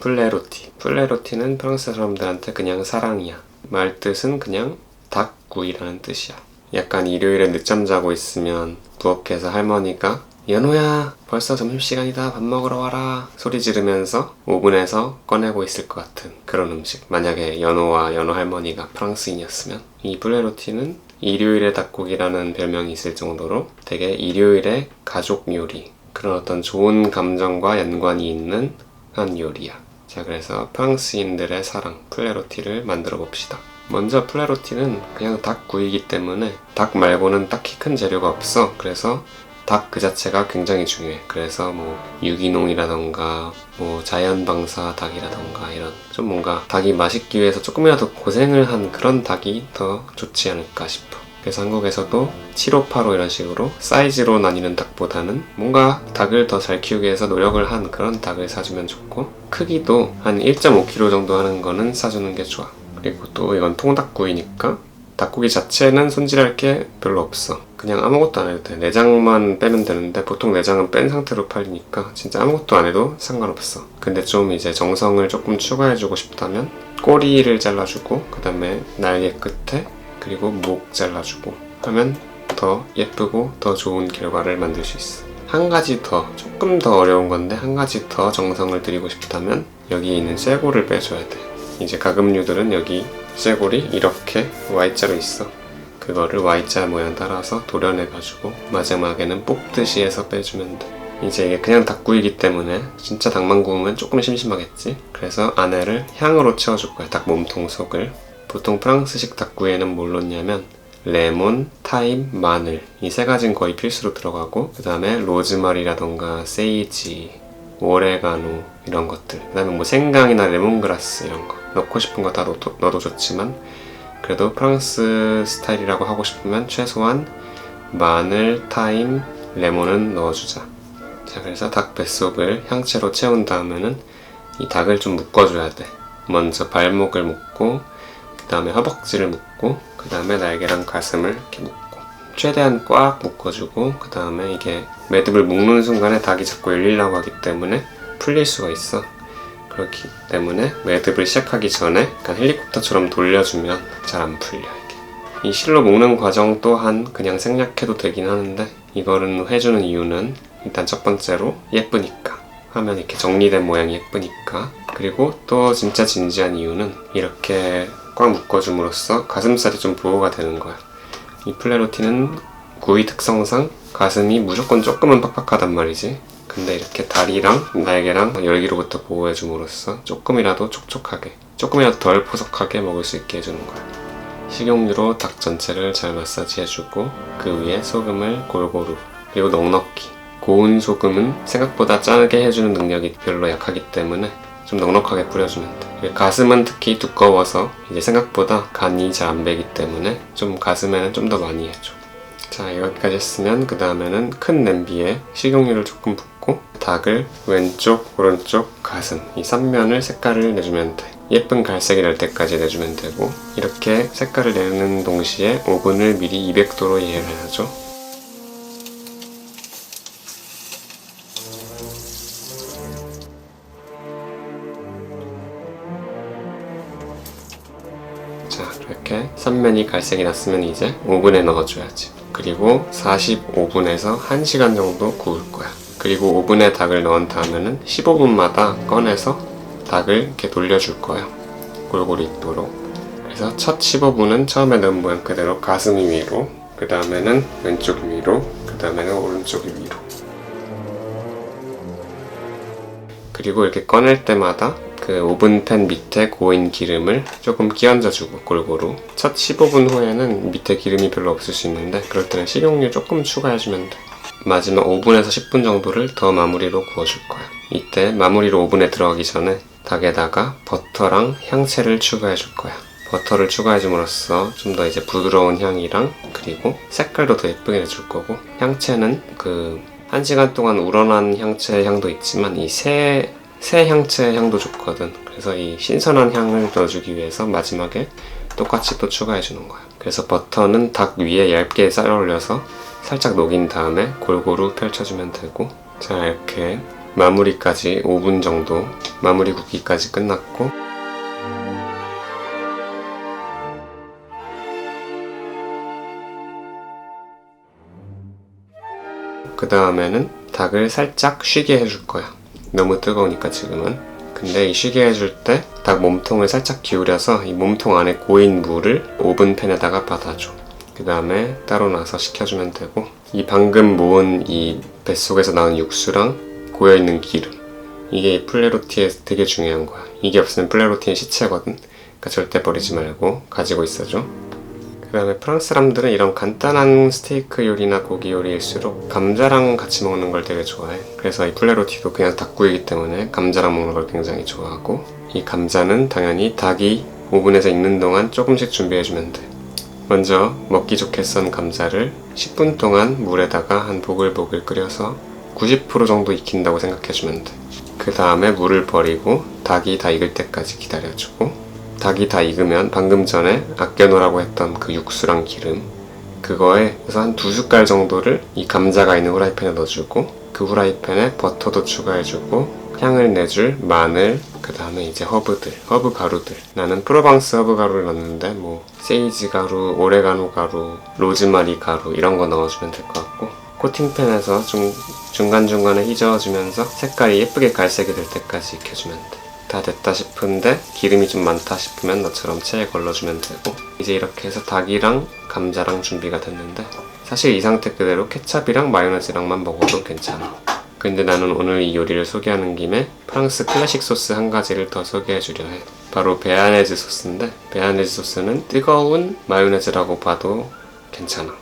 플레로티. 플레로티는 프랑스 사람들한테 그냥 사랑이야. 말뜻은 그냥 닭구이라는 뜻이야. 약간 일요일에 늦잠 자고 있으면 부엌에서 할머니가 연호야 벌써 점심시간이다 밥 먹으러 와라 소리 지르면서 오븐에서 꺼내고 있을 것 같은 그런 음식. 만약에 연호와 연호 할머니가 프랑스인이었으면. 이 플레로티는 일요일의 닭고기라는 별명이 있을 정도로 되게 일요일의 가족 요리, 그런 어떤 좋은 감정과 연관이 있는 한 요리야. 자, 그래서 프랑스인들의 사랑 플레로티를 만들어 봅시다. 먼저 플레로티는 그냥 닭구이기 때문에 닭 말고는 딱히 큰 재료가 없어. 그래서 닭 그 자체가 굉장히 중요해. 그래서 뭐 유기농이라던가 뭐 자연방사 닭이라던가 이런 좀 뭔가 닭이 맛있기 위해서 조금이라도 고생을 한 그런 닭이 더 좋지 않을까 싶어. 그래서 한국에서도 7585 이런 식으로 사이즈로 나뉘는 닭보다는 뭔가 닭을 더 잘 키우기 위해서 노력을 한 그런 닭을 사주면 좋고, 크기도 한 1.5kg 정도 하는 거는 사주는 게 좋아. 그리고 또 이건 통닭구이니까 닭고기 자체는 손질할 게 별로 없어. 그냥 아무것도 안 해도 돼. 내장만 빼면 되는데 보통 내장은 뺀 상태로 팔리니까 진짜 아무것도 안 해도 상관없어. 근데 좀 이제 정성을 조금 추가해주고 싶다면 꼬리를 잘라주고 그 다음에 날개 끝에 그리고 목 잘라주고 하면 더 예쁘고 더 좋은 결과를 만들 수 있어. 한 가지 더, 조금 더 어려운 건데 한 가지 더 정성을 들이고 싶다면 여기 있는 쇠골을 빼줘야 돼. 이제 가금류들은 여기 쇠골이 이렇게 Y자로 있어. 그거를 Y자 모양 따라서 도려내가지고 마지막에는 뽑듯이 해서 빼주면 돼. 이제 이게 그냥 닭구이기 때문에 진짜 닭만 구우면 조금 심심하겠지? 그래서 안에를 향으로 채워줄 거야. 닭 몸통 속을. 보통 프랑스식 닭구이에는 뭘 넣냐면 레몬, 타임, 마늘 이 세 가지는 거의 필수로 들어가고, 그 다음에 로즈마리라던가 세이지, 오레가노 이런 것들, 그 다음에 뭐 생강이나 레몬그라스 이런 거 넣고 싶은 거 다 넣어도 좋지만 그래도 프랑스 스타일이라고 하고 싶으면 최소한 마늘, 타임, 레몬은 넣어주자. 자, 그래서 닭 뱃속을 향채로 채운 다음에는 이 닭을 좀 묶어줘야 돼. 먼저 발목을 묶고 그 다음에 허벅지를 묶고 그 다음에 날개랑 가슴을 이렇게 묶고 최대한 꽉 묶어주고, 그 다음에 이게 매듭을 묶는 순간에 닭이 자꾸 열리려고 하기 때문에 풀릴 수가 있어. 그렇기 때문에 매듭을 시작하기 전에 약간 헬리콥터처럼 돌려주면 잘 안 풀려. 이게 이 실로 묶는 과정 또한 그냥 생략해도 되긴 하는데 이거는 해주는 이유는 일단 첫 번째로 예쁘니까, 하면 이렇게 정리된 모양이 예쁘니까. 그리고 또 진짜 진지한 이유는 이렇게 꽉 묶어줌으로써 가슴살이 좀 보호가 되는 거야. 이 플레로티는 구이 특성상 가슴이 무조건 조금은 팍팍하단 말이지. 근데 이렇게 다리랑 날개랑 열기로부터 보호해줌으로써 조금이라도 촉촉하게, 조금이라도 덜 포석하게 먹을 수 있게 해주는 거야. 식용유로 닭 전체를 잘 마사지 해주고 그 위에 소금을 골고루, 그리고 넉넉히. 고운 소금은 생각보다 짜게 해주는 능력이 별로 약하기 때문에 좀 넉넉하게 뿌려주면 돼. 가슴은 특히 두꺼워서 이제 생각보다 간이 잘 안 배기 때문에 좀 가슴에는 좀 더 많이 해줘. 자, 여기까지 했으면 그 다음에는 큰 냄비에 식용유를 조금 붓고 닭을 왼쪽, 오른쪽, 가슴 이 3면을 색깔을 내주면 돼. 예쁜 갈색이 날 때까지 내주면 되고, 이렇게 색깔을 내는 동시에 오븐을 미리 200도로 예열을 해야죠. 자, 이렇게 3면이 갈색이 났으면 이제 오븐에 넣어줘야지. 그리고 45분에서 1시간 정도 구울 거야. 그리고 오븐에 닭을 넣은 다음에는 15분마다 꺼내서 닭을 이렇게 돌려줄 거야. 골고루 익도록. 그래서 첫 15분은 처음에 넣은 모양 그대로 가슴 위로, 그 다음에는 왼쪽 위로, 그 다음에는 오른쪽 위로. 그리고 이렇게 꺼낼 때마다 그 오븐팬 밑에 고인 기름을 조금 끼얹어주고 골고루. 첫 15분 후에는 밑에 기름이 별로 없을 수 있는데 그럴 때는 식용유 조금 추가해주면 돼. 마지막 5분에서 10분 정도를 더 마무리로 구워줄 거야. 이때 마무리로 오븐에 들어가기 전에 닭에다가 버터랑 향채를 추가해줄 거야. 버터를 추가해줌으로써 좀 더 이제 부드러운 향이랑 그리고 색깔도 더 예쁘게 내줄 거고, 향채는 그 1시간 동안 우러난 향채의 향도 있지만 이 새 향채의 향도 좋거든. 그래서 이 신선한 향을 넣어주기 위해서 마지막에 똑같이 또 추가해주는 거야. 그래서 버터는 닭 위에 얇게 썰어 올려서 살짝 녹인 다음에 골고루 펼쳐주면 되고, 자, 이렇게 마무리까지 5분 정도 마무리 굽기까지 끝났고, 그 다음에는 닭을 살짝 쉬게 해줄 거야. 너무 뜨거우니까 지금은. 근데 이 쉬게 해줄 때 닭 몸통을 살짝 기울여서 이 몸통 안에 고인 물을 오븐팬에다가 받아줘. 그 다음에 따로 놔서 식혀주면 되고, 이 방금 모은 이 뱃속에서 나온 육수랑 고여있는 기름, 이게 플레로티에 되게 중요한 거야. 이게 없으면 플레로티는 시체거든. 그러니까 절대 버리지 말고 가지고 있어줘. 그 다음에 프랑스 사람들은 이런 간단한 스테이크 요리나 고기 요리일수록 감자랑 같이 먹는 걸 되게 좋아해. 그래서 이 플레로티도 그냥 닭구이기 때문에 감자랑 먹는 걸 굉장히 좋아하고, 이 감자는 당연히 닭이 오븐에서 익는 동안 조금씩 준비해주면 돼. 먼저 먹기 좋게 썬 감자를 10분 동안 물에다가 한 보글보글 끓여서 90% 정도 익힌다고 생각해주면 돼. 그 다음에 물을 버리고 닭이 다 익을 때까지 기다려주고, 닭이 다 익으면 방금 전에 아껴놓으라고 했던 그 육수랑 기름, 그거에 그래서 한 2숟갈 정도를 이 감자가 있는 후라이팬에 넣어주고, 그 후라이팬에 버터도 추가해주고, 향을 내줄 마늘, 그 다음에 이제 허브 가루들. 나는 프로방스 허브 가루를 넣는데 뭐 세이지 가루, 오레가노 가루, 로즈마리 가루 이런 거 넣어주면 될 것 같고, 코팅팬에서 중간중간에 휘저어주면서 색깔이 예쁘게 갈색이 될 때까지 익혀주면 돼. 다 됐다 싶은데 기름이 좀 많다 싶으면 너처럼 체에 걸러주면 되고, 이제 이렇게 해서 닭이랑 감자랑 준비가 됐는데, 사실 이 상태 그대로 케찹이랑 마요네즈랑만 먹어도 괜찮아. 근데 나는 오늘 이 요리를 소개하는 김에 프랑스 클래식 소스 한 가지를 더 소개해주려 해. 바로 베아네즈 소스인데, 베아네즈 소스는 뜨거운 마요네즈라고 봐도 괜찮아.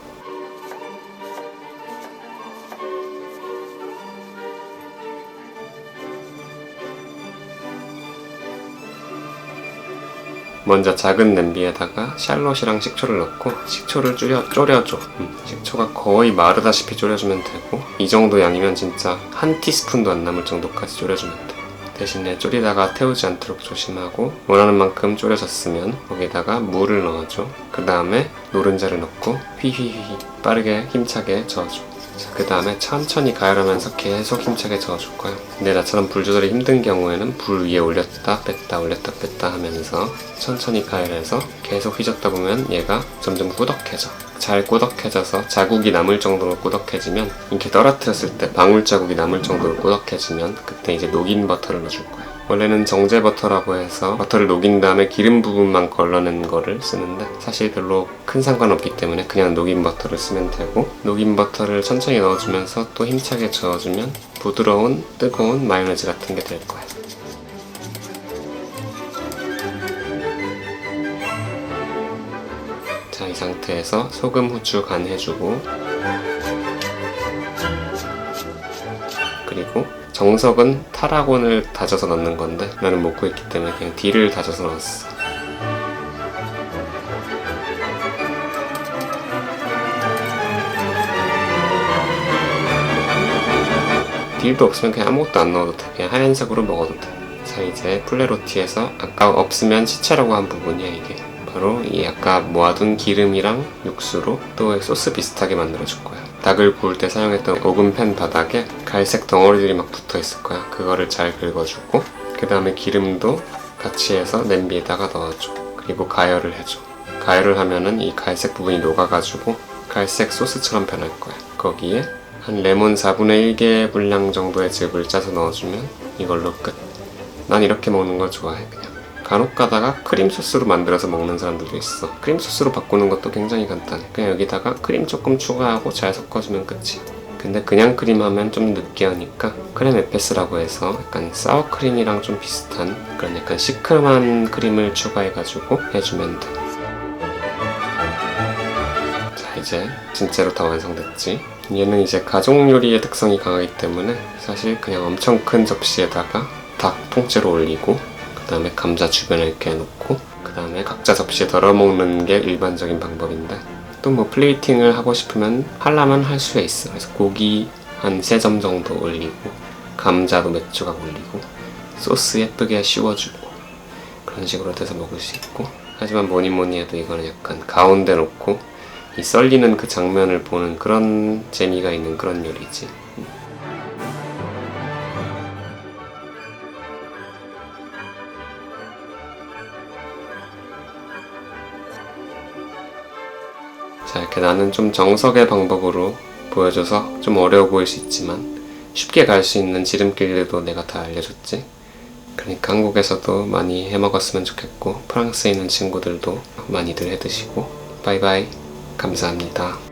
먼저 작은 냄비에다가 샬롯이랑 식초를 넣고 식초를 졸여줘. 식초가 거의 마르다시피 졸여주면 되고, 이 정도 양이면 진짜 한 티스푼도 안 남을 정도까지 졸여주면 돼. 대신에 졸이다가 태우지 않도록 조심하고, 원하는 만큼 졸여졌으면 거기다가 물을 넣어줘. 그 다음에 노른자를 넣고 휘휘휘 빠르게 힘차게 저어줘. 그 다음에 천천히 가열하면서 계속 힘차게 저어줄 거야. 근데 나처럼 불 조절이 힘든 경우에는 불 위에 올렸다 뺐다 올렸다 뺐다 하면서 천천히 가열해서 계속 휘젓다 보면 얘가 점점 꾸덕해져. 잘 꾸덕해져서 자국이 남을 정도로 꾸덕해지면, 이렇게 떨어뜨렸을 때 방울 자국이 남을 정도로 꾸덕해지면 그때 이제 녹인 버터를 넣어줄 거야. 원래는 정제 버터라고 해서 버터를 녹인 다음에 기름 부분만 걸러낸 거를 쓰는데, 사실 별로 큰 상관없기 때문에 그냥 녹인 버터를 쓰면 되고, 녹인 버터를 천천히 넣어주면서 또 힘차게 저어주면 부드러운 뜨거운 마요네즈 같은 게 될 거야. 자, 이 상태에서 소금, 후추 간 해주고, 그리고 정석은 타라곤을 다져서 넣는 건데 나는 못 구했기 때문에 그냥 딜을 다져서 넣었어. 딜도 없으면 그냥 아무것도 안 넣어도 돼. 그냥 하얀색으로 먹어도 돼. 자, 이제 플레로티에서 아까 없으면 시체라고 한 부분이야. 이게 바로 이 아까 모아둔 기름이랑 육수로 또 소스 비슷하게 만들어줄 거야. 닭을 구울 때 사용했던 오븐팬 바닥에 갈색 덩어리들이 막 붙어 있을 거야. 그거를 잘 긁어주고, 그 다음에 기름도 같이 해서 냄비에다가 넣어줘. 그리고 가열을 해줘. 가열을 하면은 이 갈색 부분이 녹아가지고 갈색 소스처럼 변할 거야. 거기에 한 레몬 4분의 1개 분량 정도의 즙을 짜서 넣어주면 이걸로 끝. 난 이렇게 먹는 걸 좋아해. 그냥 간혹 가다가 크림 소스로 만들어서 먹는 사람들도 있어. 크림 소스로 바꾸는 것도 굉장히 간단해. 그냥 여기다가 크림 조금 추가하고 잘 섞어주면 끝이. 근데 그냥 크림 하면 좀 느끼하니까 크렘 에페스라고 해서 약간 사워크림이랑 좀 비슷한 그런 약간 시큼한 크림을 추가해가지고 해주면 돼. 자, 이제 진짜로 다 완성됐지. 얘는 이제 가족 요리의 특성이 강하기 때문에 사실 그냥 엄청 큰 접시에다가 닭 통째로 올리고, 그 다음에 감자 주변에 이렇게 해놓고, 그 다음에 각자 접시에 덜어 먹는 게 일반적인 방법인데, 또 뭐 플레이팅을 하고 싶으면 하려면 할 수 있어. 그래서 고기 한 3점 정도 올리고, 감자도 몇 조각 올리고, 소스 예쁘게 씌워주고, 그런 식으로 돼서 먹을 수 있고, 하지만 뭐니 해도 이거는 약간 가운데 놓고 이 썰리는 그 장면을 보는 그런 재미가 있는 그런 요리지. 자, 이렇게 나는 좀 정석의 방법으로 보여줘서 좀 어려워 보일 수 있지만 쉽게 갈 수 있는 지름길들도 내가 다 알려줬지. 그러니까 한국에서도 많이 해먹었으면 좋겠고 프랑스에 있는 친구들도 많이들 해드시고. 바이바이. 감사합니다.